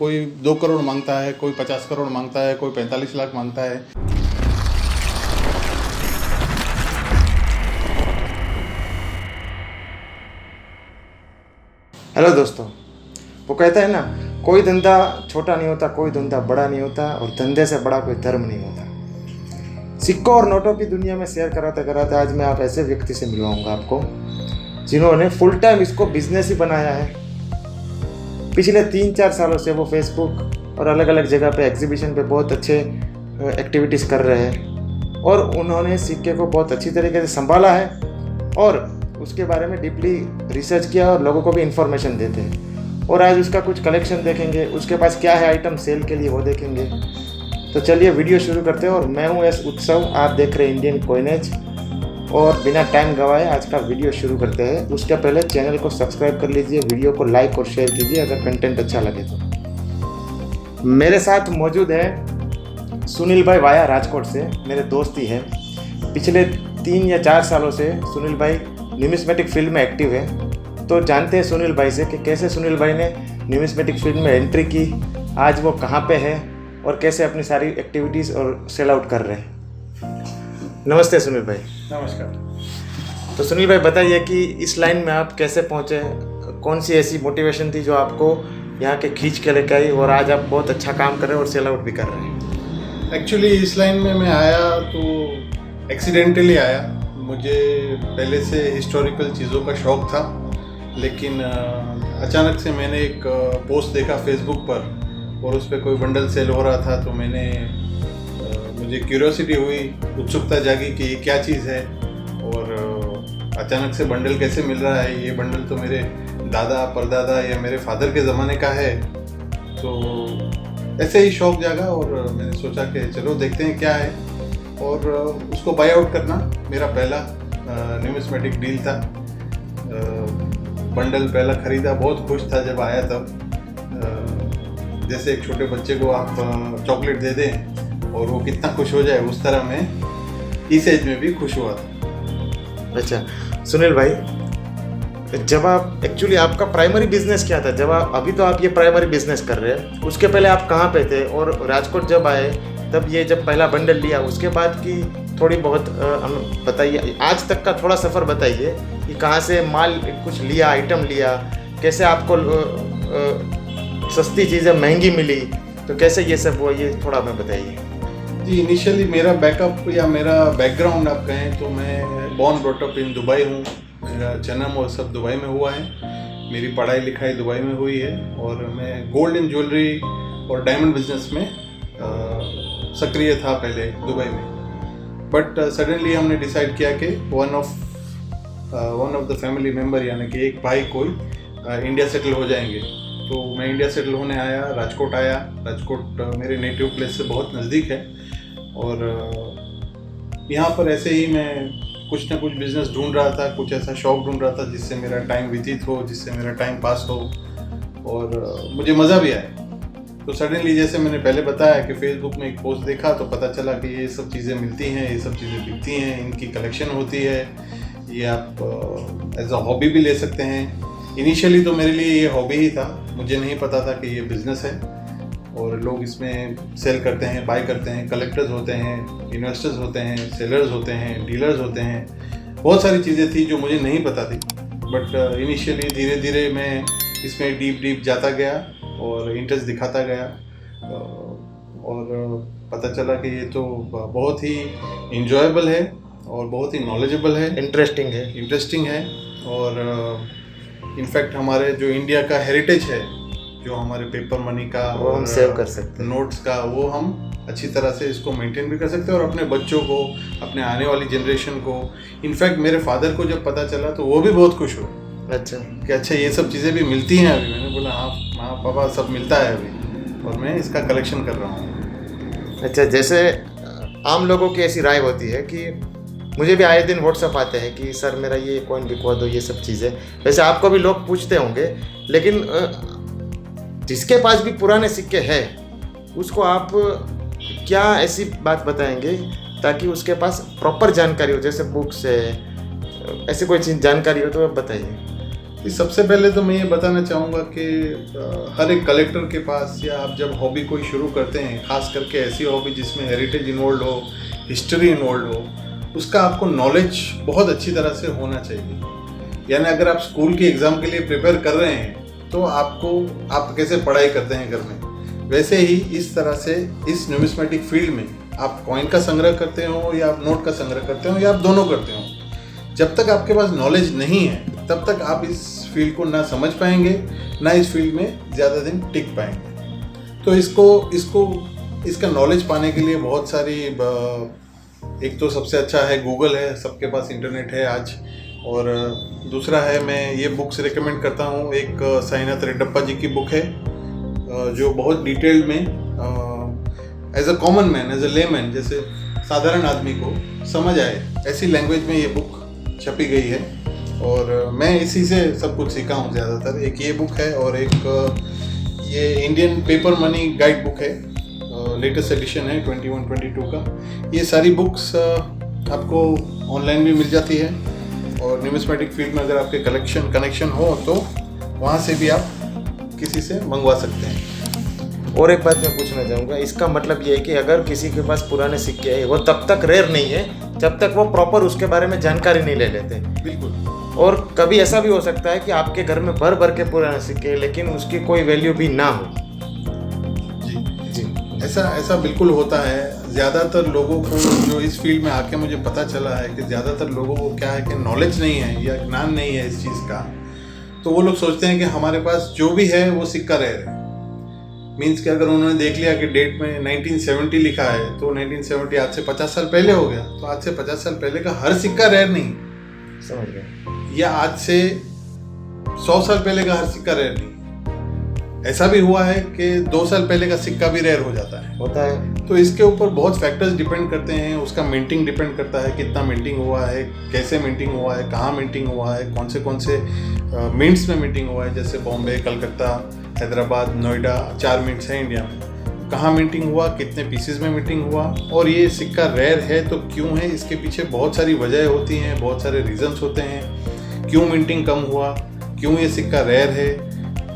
कोई 2 करोड़ मांगता है, कोई 50 करोड़ मांगता है, कोई 45 लाख मांगता है। हेलो दोस्तों, वो कहता है ना, कोई धंधा छोटा नहीं होता, कोई धंधा बड़ा नहीं होता और धंधे से बड़ा कोई धर्म नहीं होता। सिक्कों और नोटों की दुनिया में शेयर कराते कराते आज मैं आप ऐसे व्यक्ति से मिलवाऊंगा आपको जिन्होंने फुल टाइम इसको बिजनेस ही बनाया है। पिछले 3-4 सालों से वो फेसबुक और अलग अलग जगह पे एग्जीबिशन पे बहुत अच्छे एक्टिविटीज़ कर रहे हैं और उन्होंने सिक्के को बहुत अच्छी तरीके से संभाला है और उसके बारे में डीपली रिसर्च किया और लोगों को भी इन्फॉर्मेशन देते हैं। और आज उसका कुछ कलेक्शन देखेंगे, उसके पास क्या है आइटम सेल के लिए वो देखेंगे। तो चलिए वीडियो शुरू करते हैं। और मैं हूँ एस उत्सव, आप देख रहे हैं इंडियन कॉइनेज। और बिना टाइम गवाए आज का वीडियो शुरू करते हैं। उसके पहले चैनल को सब्सक्राइब कर लीजिए, वीडियो को लाइक और शेयर कीजिए अगर कंटेंट अच्छा लगे तो। मेरे साथ मौजूद है सुनील भाई वाया राजकोट से, मेरे दोस्त ही है। पिछले 3 या 4 सालों से सुनील भाई न्यूमिस्मेटिक फील्ड में एक्टिव है। तो जानते हैं सुनील भाई से कि कैसे सुनील भाई ने न्यूमिस्मेटिक फील्ड में एंट्री की, आज वो कहाँ पे है और कैसे अपनी सारी एक्टिविटीज़ और सेल आउट कर रहे हैं। नमस्ते सुनील भाई। नमस्कार। तो सुनील भाई बताइए कि इस लाइन में आप कैसे पहुँचे, कौन सी ऐसी मोटिवेशन थी जो आपको यहाँ के खींच के लेके आई और आज आप बहुत अच्छा काम कर रहे हैं और सेल आउट भी कर रहे हैं। एक्चुअली इस लाइन में मैं आया तो एक्सीडेंटली आया। मुझे पहले से हिस्टोरिकल चीज़ों का शौक़ था, लेकिन अचानक से मैंने एक पोस्ट देखा फेसबुक पर और उस पर कोई बंडल सेल हो रहा था। तो मुझे क्यूरियोसिटी हुई, उत्सुकता जागी कि ये क्या चीज़ है और अचानक से बंडल कैसे मिल रहा है। ये बंडल तो मेरे दादा परदादा या मेरे फादर के ज़माने का है। तो ऐसे ही शौक़ जागा और मैंने सोचा कि चलो देखते हैं क्या है और उसको बाय आउट करना मेरा पहला न्यूमिस्मेटिक डील था। बंडल पहला ख़रीदा, बहुत खुश था जब आया तब। जैसे एक छोटे बच्चे को आप चॉकलेट दे दें और वो कितना खुश हो जाए, उस तरह मैं इस एज में भी खुश हुआ था। अच्छा सुनील भाई, जब आप एक्चुअली आपका प्राइमरी बिजनेस क्या था? जब आप अभी तो आप ये प्राइमरी बिजनेस कर रहे हैं, उसके पहले आप कहाँ पे थे? और राजकोट जब आए तब ये जब पहला बंडल लिया उसके बाद की थोड़ी बहुत हम बताइए, आज तक का थोड़ा सफ़र बताइए कि कहाँ से माल कुछ लिया, आइटम लिया, कैसे आपको सस्ती चीज़ें महंगी मिली, तो कैसे ये सब हुआ, ये थोड़ा हमें बताइए। जी, इनिशियली मेरा बैकअप या मेरा बैकग्राउंड आप कहें तो मैं born brought up in Dubai हूँ। मेरा जन्म और सब दुबई में हुआ है। मेरी पढ़ाई लिखाई दुबई में हुई है और मैं गोल्ड एंड ज्वेलरी और डायमंड बिजनेस में सक्रिय था पहले दुबई में। बट सडनली हमने डिसाइड किया कि one of the family member यानी कि एक भाई कोई इंडिया सेटल हो जाएंगे। तो मैं इंडिया सेटल होने आया, राजकोट आया। राजकोट मेरे नेटिव प्लेस से बहुत नज़दीक है और यहाँ पर ऐसे ही मैं कुछ ना कुछ बिज़नेस ढूंढ रहा था, कुछ ऐसा शौक़ ढूंढ रहा था जिससे मेरा टाइम व्यतीत हो, जिससे मेरा टाइम पास हो और मुझे मज़ा भी आए। तो सडनली जैसे मैंने पहले बताया कि फेसबुक में एक पोस्ट देखा तो पता चला कि ये सब चीज़ें मिलती हैं, ये सब चीज़ें बिकती हैं, इनकी कलेक्शन होती है, ये आप एज अ हॉबी भी ले सकते हैं। इनिशियली तो मेरे लिए ये हॉबी ही था, मुझे नहीं पता था कि ये बिज़नेस है और लोग इसमें सेल करते हैं, बाय करते हैं, कलेक्टर्स होते हैं, इन्वेस्टर्स होते हैं, सेलर्स होते हैं, डीलर्स होते हैं। बहुत सारी चीज़ें थी जो मुझे नहीं पता थी। बट इनिशियली धीरे धीरे मैं इसमें डीप जाता गया और इंटरेस्ट दिखाता गया और पता चला कि ये तो बहुत ही इंजॉयबल है और बहुत ही नॉलेजेबल है, इंटरेस्टिंग है और इनफैक्ट हमारे जो इंडिया का हेरिटेज है, जो हमारे पेपर मनी का वो हम सेव कर सकते हैं, नोट्स का, वो हम अच्छी तरह से इसको मेंटेन भी कर सकते हैं और अपने बच्चों को, अपने आने वाली जनरेशन को। इनफैक्ट मेरे फादर को जब पता चला तो वो भी बहुत खुश हुए। अच्छा कि अच्छा ये सब चीज़ें भी मिलती हैं अभी। मैंने बोला हाँ पापा, सब मिलता है अभी और मैं इसका कलेक्शन कर रहा हूँ। अच्छा, जैसे आम लोगों की ऐसी राय होती है कि मुझे भी आए दिन व्हाट्सएप आते हैं कि सर मेरा ये कॉइन बिकवा दो, ये सब चीज़ें। वैसे आपको भी लोग पूछते होंगे, लेकिन जिसके पास भी पुराने सिक्के हैं उसको आप क्या ऐसी बात बताएंगे ताकि उसके पास प्रॉपर जानकारी हो, जैसे बुक्स है, ऐसी कोई चीज़ जानकारी हो तो आप बताइए। सबसे पहले तो मैं ये बताना चाहूँगा कि हर एक कलेक्टर के पास, या आप जब हॉबी कोई शुरू करते हैं, ख़ास करके ऐसी हॉबी जिसमें हेरिटेज इन्वॉल्व हो, हिस्ट्री इन्वॉल्व हो, उसका आपको नॉलेज बहुत अच्छी तरह से होना चाहिए। यानी अगर आप स्कूल के एग्ज़ाम के लिए प्रिपेयर कर रहे हैं तो आप कैसे पढ़ाई करते हैं घर में, वैसे ही इस तरह से इस न्यूमिस्मेटिक फील्ड में आप कॉइन का संग्रह करते हो या आप नोट का संग्रह करते हो या आप दोनों करते हो, जब तक आपके पास नॉलेज नहीं है तब तक आप इस फील्ड को ना समझ पाएंगे, ना इस फील्ड में ज़्यादा दिन टिक पाएंगे। तो इसका नॉलेज पाने के लिए बहुत सारी, एक तो सबसे अच्छा है गूगल है, सबके पास इंटरनेट है आज, और दूसरा है मैं ये बुक्स रिकमेंड करता हूँ। एक साईनाथ रेड्डप्पा जी की बुक है जो बहुत डिटेल में as a common man, as a layman, जैसे साधारण आदमी को समझ आए ऐसी लैंग्वेज में ये बुक छपी गई है, और मैं इसी से सब कुछ सीखा हूँ ज़्यादातर। एक ये बुक है और एक ये Indian paper money guide book है, लेटेस्ट एडिशन है 21-22 का। ये सारी बुक्स आपको ऑनलाइन भी मिल जाती है, और न्यूमिस्मेटिक फील्ड में अगर आपके कनेक्शन हो तो वहाँ से भी आप किसी से मंगवा सकते हैं। और एक बात मैं पूछना चाहूँगा, इसका मतलब ये है कि अगर किसी के पास पुराने सिक्के हैं, वो तब तक रेयर नहीं है जब तक वो प्रॉपर उसके बारे में जानकारी नहीं ले लेते। बिल्कुल। और कभी ऐसा भी हो सकता है कि आपके घर में भर भर के पुराने सिक्के हैं लेकिन उसकी कोई वैल्यू भी ना हो। जी, ऐसा बिल्कुल होता है। ज़्यादातर लोगों को जो इस फील्ड में आके मुझे पता चला है कि ज़्यादातर लोगों को क्या है कि नॉलेज नहीं है या ज्ञान नहीं है इस चीज़ का, तो वो लोग सोचते हैं कि हमारे पास जो भी है वो सिक्का रेयर है। मीन्स कि अगर उन्होंने देख लिया कि डेट में 1970 लिखा है तो 1970 आज से 50 साल पहले हो गया, तो आज से 50 साल पहले का हर सिक्का रेयर नहीं, समझ गए, या आज से 100 साल पहले का हर सिक्का रेयर नहीं। ऐसा भी हुआ है कि 2 साल पहले का सिक्का भी रेयर हो जाता है, होता है। तो इसके ऊपर बहुत फैक्टर्स डिपेंड करते हैं। उसका मिंटिंग डिपेंड करता है, कितना मिंटिंग हुआ है, कैसे मिंटिंग हुआ है, कहाँ मिंटिंग हुआ है, कौन से मिंट्स में मिंटिंग हुआ है, जैसे बॉम्बे, कलकत्ता, हैदराबाद, नोएडा, 4 मिंट्स हैं इंडिया में। कहाँ मिंटिंग हुआ, कितने पीसेस में मिंटिंग हुआ, और ये सिक्का रेयर है तो क्यों है, इसके पीछे बहुत सारी वजह होती हैं, बहुत सारे रीजंस होते हैं। क्यों मिंटिंग कम हुआ, क्यों ये सिक्का रेयर है,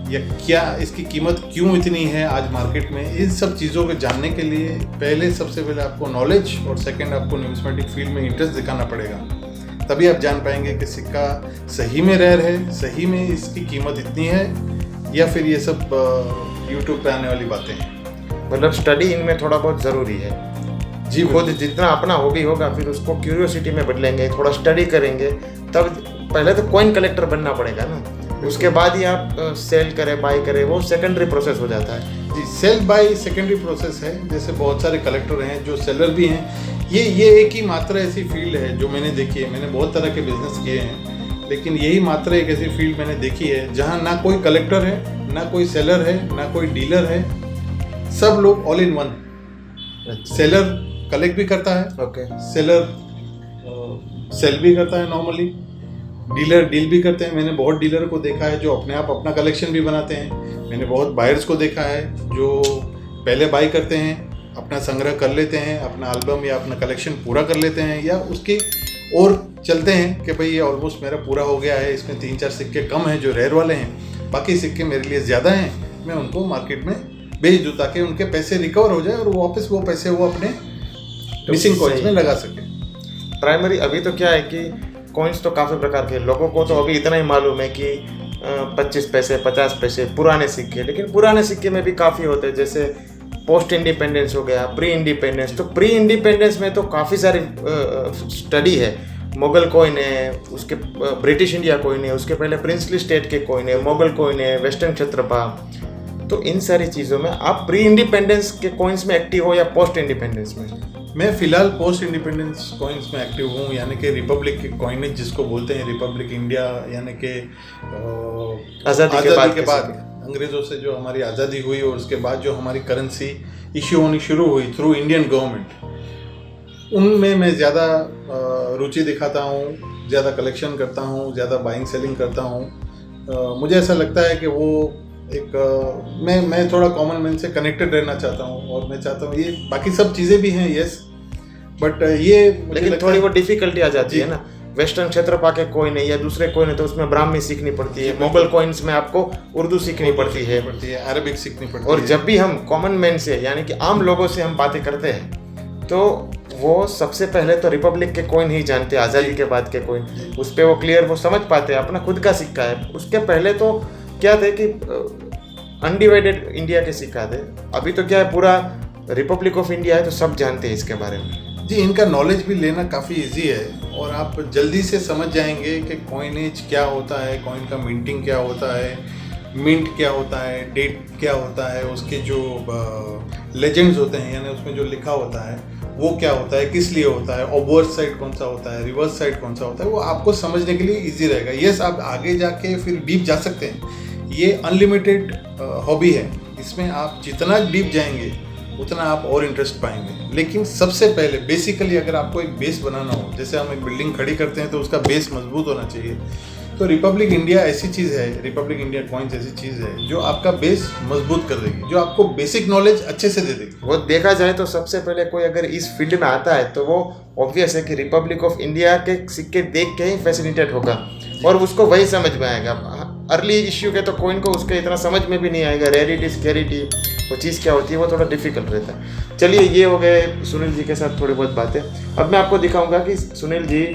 या क्या इसकी कीमत क्यों इतनी है आज मार्केट में। इन सब चीज़ों को जानने के लिए सबसे पहले आपको नॉलेज, और सेकंड आपको न्यूमिस्मेटिक फील्ड में इंटरेस्ट दिखाना पड़ेगा, तभी आप जान पाएंगे कि सिक्का सही में रेयर है, सही में इसकी कीमत इतनी है, या फिर ये सब यूट्यूब पे आने वाली बातें हैं। मतलब स्टडी इनमें थोड़ा बहुत ज़रूरी है। जी, खुद जितना अपना हॉबी होगा फिर उसको क्यूरियोसिटी में बदलेंगे, थोड़ा स्टडी करेंगे, तब पहले तो कॉइन कलेक्टर बनना पड़ेगा ना, उसके बाद ही आप सेल करें, बाय करें, वो सेकेंडरी प्रोसेस हो जाता है। जी, सेल बाय सेकेंडरी प्रोसेस है। जैसे बहुत सारे कलेक्टर हैं जो सेलर भी हैं। ये एक ही मात्र ऐसी फील्ड है जो मैंने देखी है। मैंने बहुत तरह के बिजनेस किए हैं, लेकिन यही मात्र एक ऐसी फील्ड मैंने देखी है जहाँ ना कोई कलेक्टर है, ना कोई सेलर है, ना कोई डीलर है, सब लोग all in one. Seller collect भी करता है, ओके, सेलर सेल भी करता है नॉर्मली, डीलर डील भी करते हैं। मैंने बहुत डीलर को देखा है जो अपने आप अपना कलेक्शन भी बनाते हैं। मैंने बहुत बायर्स को देखा है जो पहले बाई करते हैं, अपना संग्रह कर लेते हैं, अपना एल्बम या अपना कलेक्शन पूरा कर लेते हैं, या उसकी और चलते हैं कि भाई ये ऑलमोस्ट मेरा पूरा हो गया है, इसमें 3-4 सिक्के कम हैं जो रेयर वाले हैं, बाकी सिक्के मेरे लिए ज़्यादा हैं, मैं उनको मार्केट में बेच दूँ ताकि उनके पैसे रिकवर हो जाए और वापस वो पैसे वो अपने मिसिंग कॉइन्स में लगा सके। प्राइमरी अभी तो क्या है कि कॉइन्स तो काफ़ी प्रकार के, लोगों को तो अभी इतना ही मालूम है कि 25 पैसे, 50 पैसे पुराने सिक्के, लेकिन पुराने सिक्के में भी काफ़ी होते हैं, जैसे पोस्ट इंडिपेंडेंस हो गया, प्री इंडिपेंडेंस। तो प्री इंडिपेंडेंस में तो काफ़ी सारी स्टडी है। मुगल कॉइन है, उसके ब्रिटिश इंडिया कॉइन है, उसके पहले प्रिंसली स्टेट के कॉइन है, मुगल कॉइन है, वेस्टर्न क्षत्रपा। तो इन सारी चीज़ों में आप प्री इंडिपेंडेंस के कॉइन्स में एक्टिव हो या पोस्ट इंडिपेंडेंस में? मैं फ़िलहाल पोस्ट इंडिपेंडेंस कॉइन्स में एक्टिव हूँ, यानी कि रिपब्लिक के कॉइनेज जिसको बोलते हैं, रिपब्लिक इंडिया, यानी कि आज़ादी के बाद अंग्रेज़ों से जो हमारी आज़ादी हुई और उसके बाद जो हमारी करेंसी इश्यू होनी शुरू हुई थ्रू इंडियन गवर्नमेंट, उनमें मैं ज़्यादा रुचि दिखाता हूँ, ज़्यादा कलेक्शन करता हूँ, ज़्यादा बाइंग सेलिंग करता हूँ। मुझे ऐसा लगता है कि वो एक मैं थोड़ा कॉमन मैन से कनेक्टेड रहना चाहता हूँ, और मैं चाहता हूँ ये बाकी सब चीज़ें भी हैं, यस, बट ये लेकिन थोड़ी वो डिफ़िकल्टी आ जाती है ना, वेस्टर्न क्षेत्रपा के कॉइन है या दूसरे कॉइन है तो उसमें ब्राह्मी सीखनी पड़ती है, मुगल कॉइन्स में आपको उर्दू सीखनी पड़ती है, अरबिक सीखनी पड़ती है। और जब भी हम कॉमन मैन से यानी कि आम लोगों से हम बातें करते हैं तो वो सबसे पहले तो रिपब्लिक के कॉइन ही जानते हैं, आज़ादी के बाद के कॉइन, उस पर वो क्लियर वो समझ पाते हैं अपना खुद का सिक्का है। उसके पहले तो क्या थे कि अनडिवाइडेड इंडिया के सिक्का थे, अभी तो क्या है पूरा रिपब्लिक ऑफ इंडिया है तो सब जानते हैं इसके बारे में। जी, इनका नॉलेज भी लेना काफ़ी इजी है और आप जल्दी से समझ जाएंगे कि कॉइनेज क्या होता है, कॉइन का मिंटिंग क्या होता है, मिंट क्या होता है, डेट क्या होता है, उसके जो लेजेंड्स होते हैं यानी उसमें जो लिखा होता है वो क्या होता है, किस लिए होता है, ऑबवर्स साइड कौन सा होता है, रिवर्स साइड कौन सा होता है, वो आपको समझने के लिए इजी रहेगा। यस, आप आगे जाके फिर डीप जा सकते हैं, ये अनलिमिटेड हॉबी है, इसमें आप जितना डीप जाएंगे उतना आप और इंटरेस्ट पाएंगे। लेकिन सबसे पहले बेसिकली अगर आपको एक बेस बनाना हो, जैसे हम एक बिल्डिंग खड़ी करते हैं तो उसका बेस मजबूत होना चाहिए, तो रिपब्लिक इंडिया ऐसी चीज़ है, रिपब्लिक इंडिया कॉइन्स ऐसी चीज़ है जो आपका बेस मजबूत कर देगी, जो आपको बेसिक नॉलेज अच्छे से दे देगी। वो देखा जाए तो सबसे पहले कोई अगर इस फील्ड में आता है तो वो ऑब्वियस है कि रिपब्लिक ऑफ इंडिया के सिक्के देख के ही फैसिनेटेड होगा और उसको वही समझ में आएगा। अर्ली इश्यू के तो कॉइन को उसके इतना समझ में भी नहीं आएगा, रेयरिटी स्केरिटी वो चीज़ क्या होती है वो थोड़ा डिफिकल्ट रहता है। चलिए, ये हो गए सुनील जी के साथ थोड़ी बहुत बातें। अब मैं आपको दिखाऊंगा कि सुनील जी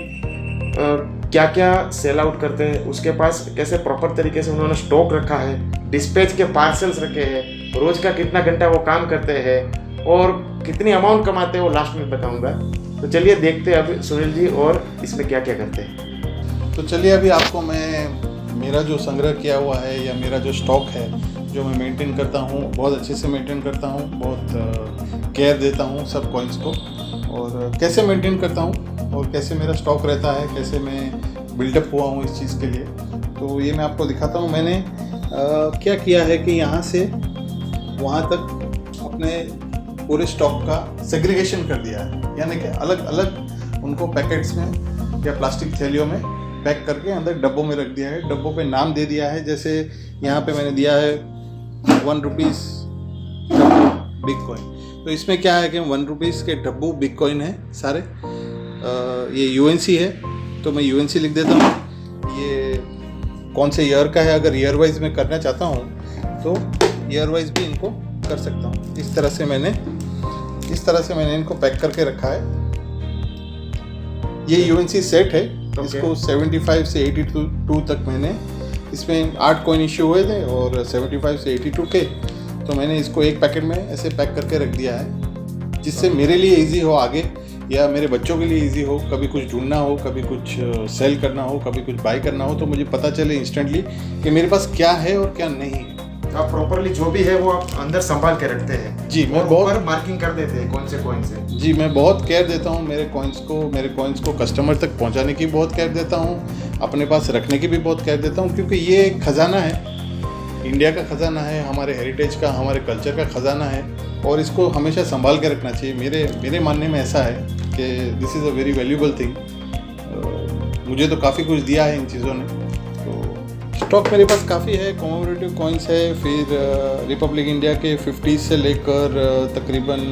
क्या क्या सेल आउट करते हैं, उसके पास कैसे प्रॉपर तरीके से उन्होंने स्टॉक रखा है, डिस्पैच के पार्सल्स रखे हैं, रोज का कितना घंटा वो काम करते हैं और कितनी अमाउंट कमाते हैं वो लास्ट में बताऊंगा। तो चलिए देखते हैं अब सुनील जी और इसमें क्या क्या करते हैं। तो चलिए अभी आपको मैं मेरा जो संग्रह किया हुआ है या मेरा जो स्टॉक है जो मैं मेंटेन करता हूँ, बहुत अच्छे से मेंटेन करता हूँ, बहुत केयर देता हूँ सब कॉइन्स को, और कैसे मेंटेन करता हूँ और कैसे मेरा स्टॉक रहता है, कैसे मैं बिल्डअप हुआ हूँ इस चीज़ के लिए, तो ये मैं आपको दिखाता हूँ। मैंने क्या किया है कि यहाँ से वहाँ तक अपने पूरे स्टॉक का सेग्रीगेशन कर दिया है, यानी कि अलग अलग उनको पैकेट्स में या प्लास्टिक थैलियों में पैक करके अंदर डब्बों में रख दिया है। डब्बों पे नाम दे दिया है, जैसे यहाँ पे मैंने दिया है 1 रुपीज़ डब्बू बिग कॉइन। तो इसमें क्या है कि 1 रुपीज़ के डब्बू बिग कॉइन है सारे। ये यूएनसी है तो मैं यूएनसी लिख देता हूँ। ये कौन से ईयर का है, अगर ईयर वाइज मैं करना चाहता हूँ तो ईयर वाइज भी इनको कर सकता हूँ। इस तरह से मैंने इनको पैक करके रखा है। ये यूएनसी सेट है, इसको 75 से 82 तक मैंने इसमें 8 कॉइन इश्यू हुए थे और 75 से 82 के, तो मैंने इसको एक पैकेट में ऐसे पैक करके रख दिया है जिससे मेरे लिए इजी हो आगे या मेरे बच्चों के लिए इजी हो, कभी कुछ ढूंढना हो, कभी कुछ सेल करना हो, कभी कुछ बाय करना हो, तो मुझे पता चले इंस्टेंटली कि मेरे पास क्या है और क्या नहीं है। आप प्रॉपरली जो भी है वो आप अंदर संभाल के रखते हैं। जी, मैं बहुत मार्किंग कर देते हैं कौन से कॉइन से। जी, मैं बहुत केयर देता हूँ मेरे कॉइन्स को कस्टमर तक पहुँचाने की बहुत केयर देता हूँ, अपने पास रखने की भी बहुत केयर देता हूँ, क्योंकि ये एक खजाना है, इंडिया का खजाना है, हमारे हेरिटेज का, हमारे कल्चर का खजाना है और इसको हमेशा संभाल के रखना चाहिए। मेरे मानने में ऐसा है कि this is a very valuable thing. मुझे तो काफ़ी कुछ दिया है इन चीज़ों ने, तो स्टॉक मेरे पास काफ़ी है। कॉमेमोरेटिव कॉइन्स है, फिर रिपब्लिक इंडिया के 50 से लेकर तकरीबन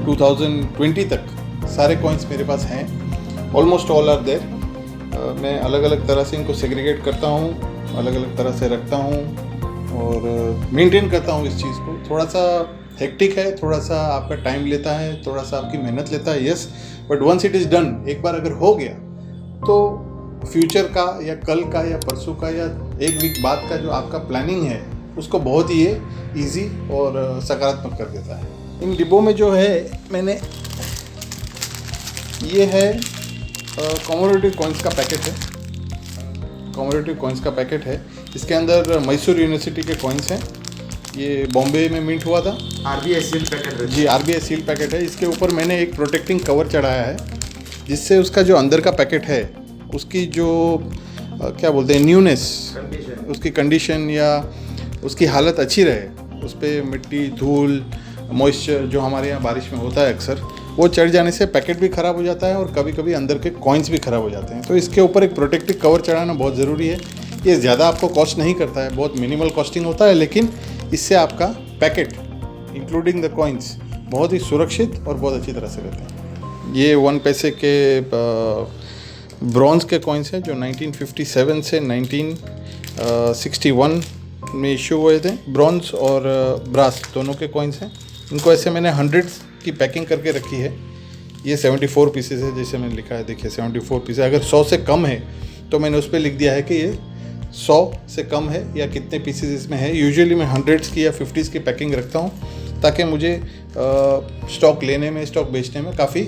2020 तक सारे कॉइन्स मेरे पास हैं। Almost all are there. मैं अलग अलग तरह से इनको सेग्रीगेट करता हूँ, अलग अलग तरह से रखता हूँ और मेंटेन करता हूँ इस चीज़ को। थोड़ा सा हेक्टिक है, थोड़ा सा आपका टाइम लेता है, थोड़ा सा आपकी मेहनत लेता है, yes, but once it is done, एक बार अगर हो गया तो फ्यूचर का या कल का या परसों का या एक वीक बाद का जो आपका प्लानिंग है उसको बहुत ही ईजी और सकारात्मक कर देता है। इन डिब्बों में जो है मैंने ये है कॉमेमोरेटिव कॉइन्स का पैकेट है। कॉमेमोरेटिव कॉइन्स का पैकेट है, इसके अंदर मैसूर यूनिवर्सिटी के कॉइन्स हैं। ये बॉम्बे में मिंट हुआ था। आरबीआई सील पैकेट है। जी, आरबीआई सील पैकेट है। इसके ऊपर मैंने एक प्रोटेक्टिंग कवर चढ़ाया है जिससे उसका जो अंदर का पैकेट है उसकी जो क्या बोलते हैं न्यूनेस, उसकी कंडीशन या उसकी हालत अच्छी रहे। उस पर मिट्टी, धूल, मॉइस्चर जो हमारे यहाँ बारिश में होता है अक्सर, वो चढ़ जाने से पैकेट भी ख़राब हो जाता है और कभी कभी अंदर के कॉइन्स भी ख़राब हो जाते हैं। तो इसके ऊपर एक प्रोटेक्टिव कवर चढ़ाना बहुत ज़रूरी है। ये ज़्यादा आपको कॉस्ट नहीं करता है, बहुत मिनिमल कॉस्टिंग होता है, लेकिन इससे आपका पैकेट इंक्लूडिंग द कॉइन्स बहुत ही सुरक्षित और बहुत अच्छी तरह से रहते हैं। ये 1 पैसे के ब्रॉन्ज़ के कॉइन्स हैं जो 1957 से 1961 में इशू हुए थे। ब्रॉन्ज़ और ब्रास दोनों के कॉइन्स हैं। इनको ऐसे मैंने हंड्रेड्स की पैकिंग करके रखी है। ये 74 पीसेस है, जैसे मैंने लिखा है, देखिए 74 पीसेस। अगर 100 से कम है तो मैंने उस पर लिख दिया है कि ये 100 से कम है या कितने पीसेस इसमें है। यूजुअली मैं हंड्रेड्स की या 50s की पैकिंग रखता हूँ ताकि मुझे स्टॉक लेने में, स्टॉक बेचने में काफ़ी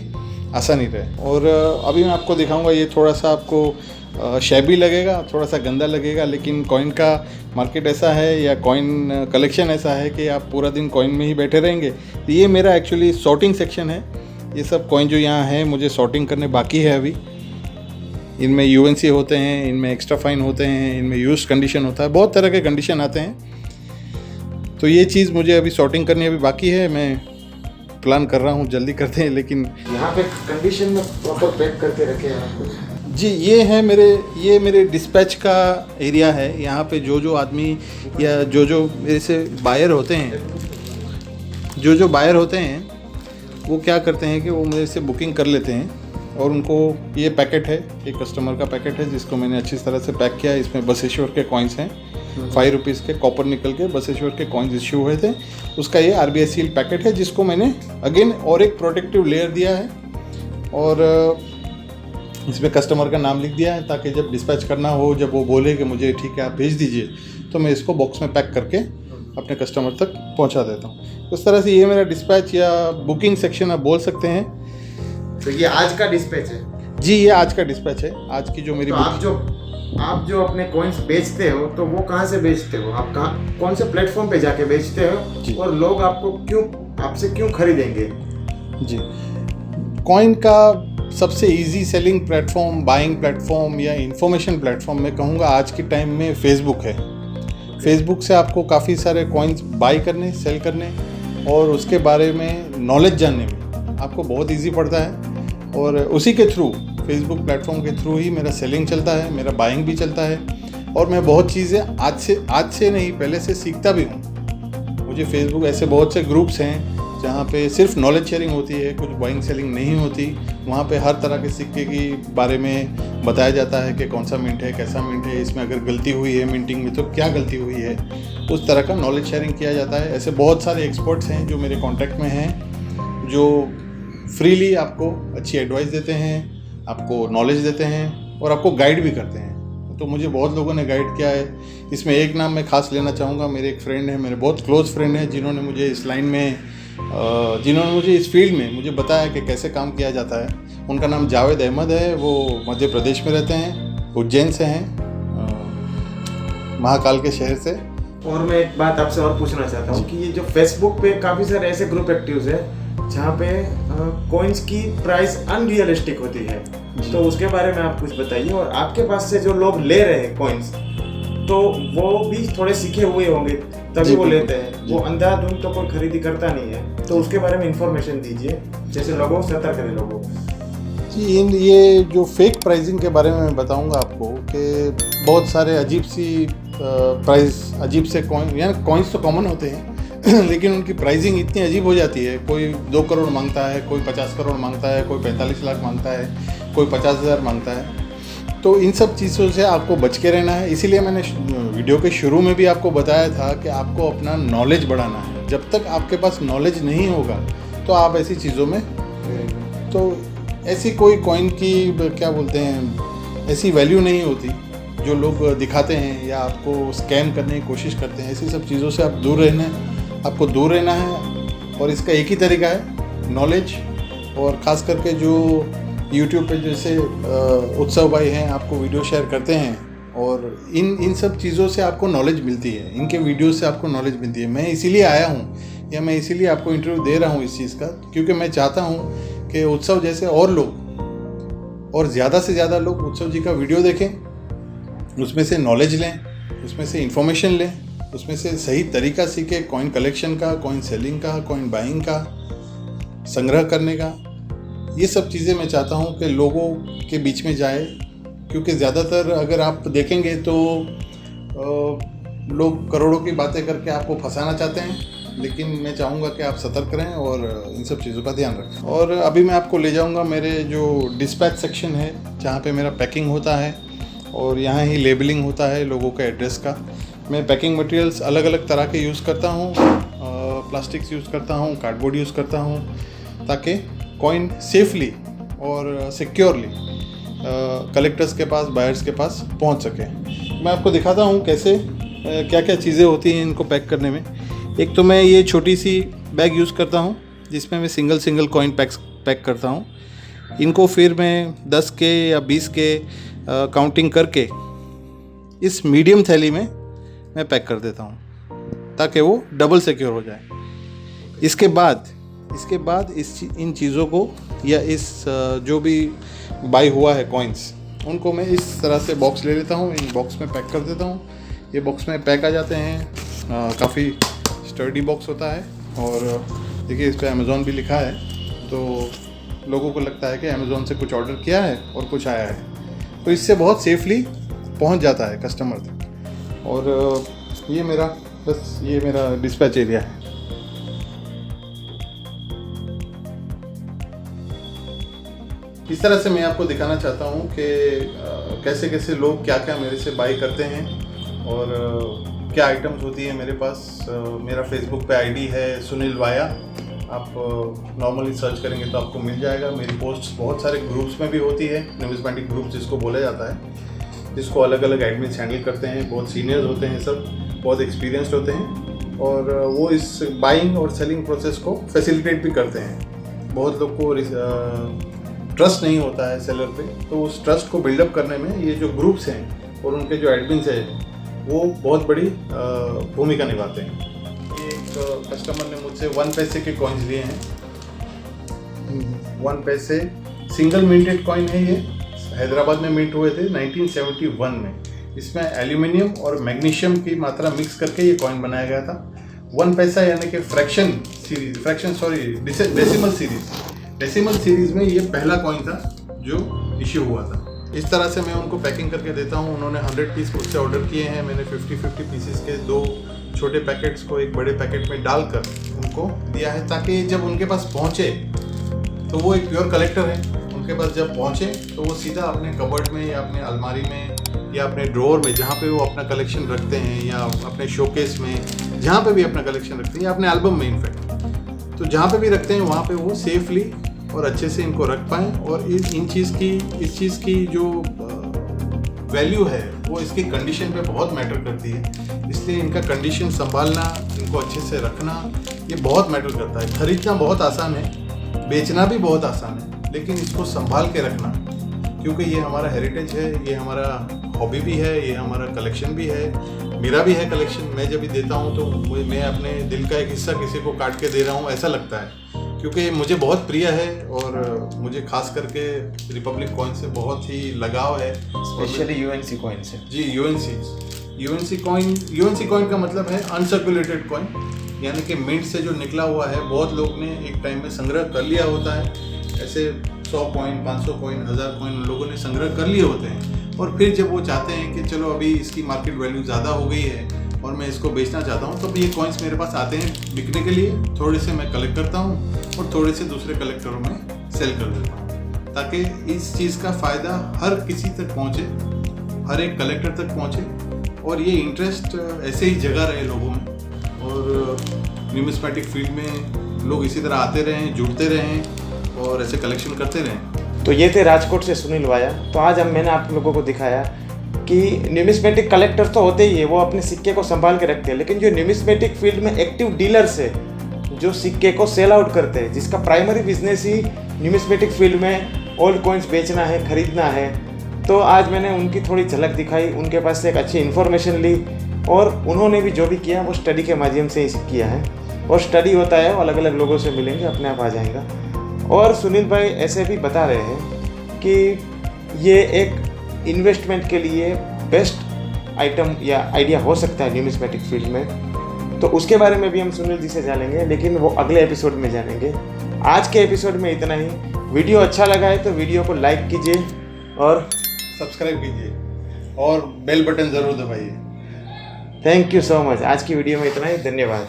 आसानी रहे। और अभी मैं आपको दिखाऊंगा, ये थोड़ा सा आपको शैबी लगेगा, थोड़ा सा गंदा लगेगा, लेकिन कॉइन का मार्केट ऐसा है या कॉइन कलेक्शन ऐसा है कि आप पूरा दिन कॉइन में ही बैठे रहेंगे। तो ये मेरा एक्चुअली सॉर्टिंग सेक्शन है। ये सब कॉइन जो यहाँ है मुझे सॉर्टिंग करने बाकी है अभी। इनमें यूएनसी होते हैं, इनमें एक्स्ट्रा फाइन होते हैं, इनमें यूज्ड कंडीशन होता है, बहुत तरह के कंडीशन आते हैं। तो ये चीज़ मुझे अभी सॉर्टिंग करनी अभी बाकी है। मैं प्लान कर रहा हूँ जल्दी करते हैं, लेकिन यहाँ पे कंडीशन में प्रॉपर पैक करके रखे हैं आपको। जी ये मेरे डिस्पैच का एरिया है। यहाँ पे जो आदमी या जो मेरे से बायर होते हैं, जो बायर होते हैं वो क्या करते हैं कि वो मेरे से बुकिंग कर लेते हैं और उनको ये पैकेट है, एक कस्टमर का पैकेट है जिसको मैंने अच्छी तरह से पैक किया है। इसमें बसेश्वर के कॉइन्स हैं, 5 रुपीज़ के कॉपर निकल के बसेश्वर के कॉइन्स इश्यू हुए थे। उसका ये RBI सील पैकेट है जिसको मैंने अगेन और एक प्रोटेक्टिव लेयर दिया है और इसमें कस्टमर का नाम लिख दिया है ताकि जब डिस्पैच करना हो, जब वो बोले कि मुझे ठीक है आप भेज दीजिए, तो मैं इसको बॉक्स में पैक करके अपने कस्टमर तक पहुंचा देता हूं। उस तरह से ये मेरा डिस्पैच या बुकिंग सेक्शन आप बोल सकते हैं। तो ये आज का डिस्पैच है? जी ये आज का डिस्पैच है, आज की जो मेरी तो आप जो अपने कॉइन्स बेचते हो तो वो कहाँ से बेचते हो? आप कौन से प्लेटफॉर्म पे जाके बेचते हो और लोग आपसे क्यों खरीदेंगे? जी, कॉइन का सबसे easy selling platform, buying platform या इंफॉर्मेशन प्लेटफॉर्म मैं कहूँगा आज के टाइम में फेसबुक है। फेसबुक से आपको काफ़ी सारे कॉइन्स बाई करने, सेल करने और उसके बारे में नॉलेज जानने में आपको बहुत इजी पड़ता है। और उसी के थ्रू, फेसबुक प्लेटफॉर्म के थ्रू ही मेरा सेलिंग चलता है, मेरा बाइंग भी चलता है और मैं बहुत चीज़ें आज से नहीं पहले से सीखता भी हूँ। मुझे फेसबुक ऐसे बहुत से ग्रुप्स हैं जहाँ पे सिर्फ नॉलेज शेयरिंग होती है, कुछ बाइंग सेलिंग नहीं होती। वहाँ पे हर तरह के सिक्के के बारे में बताया जाता है कि कौन सा मिंट है, कैसा मिंट है, इसमें अगर गलती हुई है मिंटिंग में तो क्या गलती हुई है, उस तरह का नॉलेज शेयरिंग किया जाता है। ऐसे बहुत सारे एक्सपर्ट्स हैं जो मेरे कॉन्टैक्ट में हैं, जो फ्रीली आपको अच्छी एडवाइस देते हैं, आपको नॉलेज देते हैं और आपको गाइड भी करते हैं। तो मुझे बहुत लोगों ने गाइड किया है। इसमें एक नाम मैं खास लेना चाहूँगा। मेरे एक फ्रेंड है, मेरे बहुत क्लोज़ फ्रेंड हैं, जिन्होंने मुझे इस लाइन में, जिन्होंने मुझे इस फील्ड में मुझे बताया कि कैसे काम किया जाता है। उनका नाम जावेद अहमद है। वो मध्य प्रदेश में रहते हैं, उज्जैन से हैं, महाकाल के शहर से। और मैं एक बात आपसे और पूछना चाहता हूँ कि ये जो फेसबुक पे काफ़ी सारे ऐसे ग्रुप एक्टिव्स है जहाँ पे कॉइन्स की प्राइस अनरियलिस्टिक होती है, तो उसके बारे में आप कुछ बताइए। और आपके पास से जो लोग ले रहे हैं कॉइन्स, तो वो भी थोड़े सीखे हुए होंगे तभी वो लेते हैं। वो अंधाधुंध तो कोई खरीदी करता नहीं है, तो उसके बारे में इंफॉर्मेशन दीजिए, जैसे लोगों सतर्क करें लोगों जी। ये जो फेक प्राइसिंग के बारे में मैं बताऊंगा आपको कि बहुत सारे अजीब सी प्राइस, अजीब से कॉइन, यानी कॉइन्स तो कॉमन होते हैं लेकिन उनकी प्राइसिंग इतनी अजीब हो जाती है। कोई 2 करोड़ मांगता है, कोई 50 करोड़ मांगता है, कोई 45 लाख मांगता है, कोई 50,000 मांगता है। तो इन सब चीज़ों से आपको बच के रहना है। इसीलिए मैंने वीडियो के शुरू में भी आपको बताया था कि आपको अपना नॉलेज बढ़ाना है। जब तक आपके पास नॉलेज नहीं होगा तो आप ऐसी चीज़ों में, तो ऐसी कोई कॉइन की क्या बोलते हैं, ऐसी वैल्यू नहीं होती जो लोग दिखाते हैं या आपको स्कैम करने की कोशिश करते हैं। ऐसी सब चीज़ों से आप दूर रहना है। और इसका एक ही तरीका है, नॉलेज। और ख़ास करके जो यूट्यूब पे जैसे उत्सव भाई हैं, आपको वीडियो शेयर करते हैं और इन सब चीज़ों से आपको नॉलेज मिलती है, इनके वीडियो से आपको नॉलेज मिलती है। मैं इसीलिए आया हूँ या मैं इसीलिए आपको इंटरव्यू दे रहा हूँ इस चीज़ का, क्योंकि मैं चाहता हूँ कि उत्सव जैसे और लोग और ज़्यादा से ज़्यादा लोग उत्सव जी का वीडियो देखें, उसमें से नॉलेज लें, उसमें से इंफॉर्मेशन लें, उसमें से सही तरीका सीखें, कॉइन कलेक्शन का, कॉइन सेलिंग का, कॉइन बाइंग का, संग्रह करने का। ये सब चीज़ें मैं चाहता हूँ कि लोगों के बीच में जाए, क्योंकि ज़्यादातर अगर आप देखेंगे तो लोग करोड़ों की बातें करके आपको फंसाना चाहते हैं लेकिन मैं चाहूँगा कि आप सतर्क रहें और इन सब चीज़ों का ध्यान रखें। और अभी मैं आपको ले जाऊँगा मेरे जो डिस्पैच सेक्शन है, जहाँ पे मेरा पैकिंग होता है और यहाँ ही लेबलिंग होता है लोगों के एड्रेस का। मैं पैकिंग मटेरियल्स अलग अलग तरह के यूज़ करता हूँ, प्लास्टिक्स यूज़ करता हूँ, कार्डबोर्ड यूज़ करता हूँ, ताकि कॉइन सेफली और सिक्योरली कलेक्टर्स के पास, बायर्स के पास पहुँच सके। मैं आपको दिखाता हूँ कैसे क्या क्या चीज़ें होती हैं इनको पैक करने में। एक तो मैं ये छोटी सी बैग यूज़ करता हूँ जिसमें मैं सिंगल कॉइन पैक करता हूँ। इनको फिर मैं 10 के या 20 के काउंटिंग करके इस मीडियम थैली में मैं पैक कर देता हूँ ताकि वो डबल सिक्योर हो जाए। इसके बाद इन चीज़ों को या इस जो भी बाई हुआ है कॉइन्स, उनको मैं इस तरह से बॉक्स ले लेता हूँ, इन बॉक्स में पैक कर देता हूँ। ये बॉक्स में पैक आ जाते हैं, काफ़ी स्टर्डी बॉक्स होता है। और देखिए इस पर अमेज़ॉन भी लिखा है, तो लोगों को लगता है कि अमेज़ॉन से कुछ ऑर्डर किया है और कुछ आया है, तो इससे बहुत सेफली पहुंच जाता है कस्टमर तक। और ये मेरा डिस्पैच एरिया है। इस तरह से मैं आपको दिखाना चाहता हूँ कि कैसे कैसे लोग क्या क्या मेरे से बाई करते हैं और क्या आइटम्स होती है मेरे पास। मेरा फेसबुक पे आईडी है सुनील वाया, आप नॉर्मली सर्च करेंगे तो आपको मिल जाएगा। मेरी पोस्ट बहुत सारे ग्रुप्स में भी होती है, न्यूमिस्मेटिक ग्रुप जिसको बोला जाता है, जिसको अलग अलग एडमिन्स हैंडल करते हैं। बहुत सीनियर्स होते हैं, सब बहुत एक्सपीरियंस्ड होते हैं और वो इस बाइंग और सेलिंग प्रोसेस को फैसिलिटेट भी करते हैं। बहुत लोग को ट्रस्ट नहीं होता है सेलर पे, तो उस ट्रस्ट को बिल्डअप करने में ये जो ग्रुप्स हैं और उनके जो एडमिन्स हैं वो बहुत बड़ी भूमिका निभाते हैं। ये एक कस्टमर ने मुझसे 1 पैसे के कॉइन्स लिए हैं। 1 पैसे सिंगल मिंटेड कॉइन है, ये हैदराबाद में मिंट हुए थे 1971 में। इसमें एल्यूमिनियम और मैग्नीशियम की मात्रा मिक्स करके ये कॉइन बनाया गया था। 1 पैसा यानी कि डेसिमल सीरीज में ये पहला कॉइन था जो इश्यू हुआ था। इस तरह से मैं उनको पैकिंग करके देता हूँ। उन्होंने 100 पीस मुझसे ऑर्डर किए हैं, मैंने 50 पीसेस के 2 छोटे पैकेट्स को एक बड़े पैकेट में डालकर उनको दिया है, ताकि जब उनके पास पहुँचे तो वो एक प्योर कलेक्टर है। उनके पास जब पहुँचे तो वो सीधा अपने कबर्ड में या अपने अलमारी में या अपने ड्रॉअर में, जहाँ पे वो अपना कलेक्शन रखते हैं, या अपने शोकेस में जहाँ पे भी अपना कलेक्शन रखते हैं, या अपने एल्बम में इनफैक्ट, तो जहाँ पे भी रखते हैं वहाँ पे वो सेफली और अच्छे से इनको रख पाएँ। और इस चीज़ की जो वैल्यू है वो इसकी कंडीशन पे बहुत मैटर करती है। इसलिए इनका कंडीशन संभालना, इनको अच्छे से रखना, ये बहुत मैटर करता है। खरीदना बहुत आसान है, बेचना भी बहुत आसान है, लेकिन इसको संभाल के रखना, क्योंकि ये हमारा हेरिटेज है, ये हमारा हॉबी भी है, ये हमारा कलेक्शन भी है। मेरा भी है कलेक्शन। मैं जब भी देता हूँ तो मैं अपने दिल का एक हिस्सा किसी को काट के दे रहा हूँ ऐसा लगता है, क्योंकि मुझे बहुत प्रिय है और मुझे खास करके रिपब्लिक कॉइन से बहुत ही लगाव है, स्पेशली यूएनसी कॉइन से। जी, यूएनसी कॉइन का मतलब है अनसर्कुलेटेड कॉइन, यानी कि मिंट से जो निकला हुआ है। बहुत लोग ने एक टाइम में संग्रह कर लिया होता है, ऐसे 100 कॉइन, 500 कॉइन, 1000 कॉइन उन लोगों ने संग्रह कर लिए होते हैं। और फिर जब वो चाहते हैं कि चलो अभी इसकी मार्केट वैल्यू ज़्यादा हो गई है और मैं इसको बेचना चाहता हूँ, तो ये कॉइन्स मेरे पास आते हैं बिकने के लिए। थोड़े से मैं कलेक्ट करता हूँ और थोड़े से दूसरे कलेक्टरों में सेल कर देता हूँ, ताकि इस चीज़ का फ़ायदा हर किसी तक पहुँचे, हर एक कलेक्टर तक पहुँचे और ये इंटरेस्ट ऐसे ही जगा रहे लोगों में। और न्यूमिस्मेटिक फील्ड में लोग इसी तरह आते रहें, जुड़ते रहें और ऐसे कलेक्शन करते रहें। तो ये थे राजकोट से सुनील वाया। तो आज मैंने आप लोगों को दिखाया कि न्यूमिस्मेटिक कलेक्टर तो होते ही है, वो अपने सिक्के को संभाल के रखते हैं, लेकिन जो न्यूमिस्मेटिक फील्ड में एक्टिव डीलर्स है, जो सिक्के को सेल आउट करते हैं, जिसका प्राइमरी बिजनेस ही न्यूमिस्मेटिक फील्ड में ओल्ड कॉइन्स बेचना है, खरीदना है, तो आज मैंने उनकी थोड़ी झलक दिखाई, उनके पास से एक अच्छी इन्फॉर्मेशन ली और उन्होंने भी जो भी किया वो स्टडी के माध्यम से ही किया है। और स्टडी होता है, वो अलग अलग लोगों से मिलेंगे, अपने आप आ जाएगा। और सुनील भाई ऐसे भी बता रहे हैं कि ये एक इन्वेस्टमेंट के लिए बेस्ट आइटम या आइडिया हो सकता है न्यूमिस्मेटिक फील्ड में। तो उसके बारे में भी हम सुनील जी से जानेंगे, लेकिन वो अगले एपिसोड में जानेंगे। आज के एपिसोड में इतना ही। वीडियो अच्छा लगा है तो वीडियो को लाइक कीजिए और सब्सक्राइब कीजिए और बेल बटन ज़रूर दबाइए। Thank you so much. आज की वीडियो में इतना ही। धन्यवाद।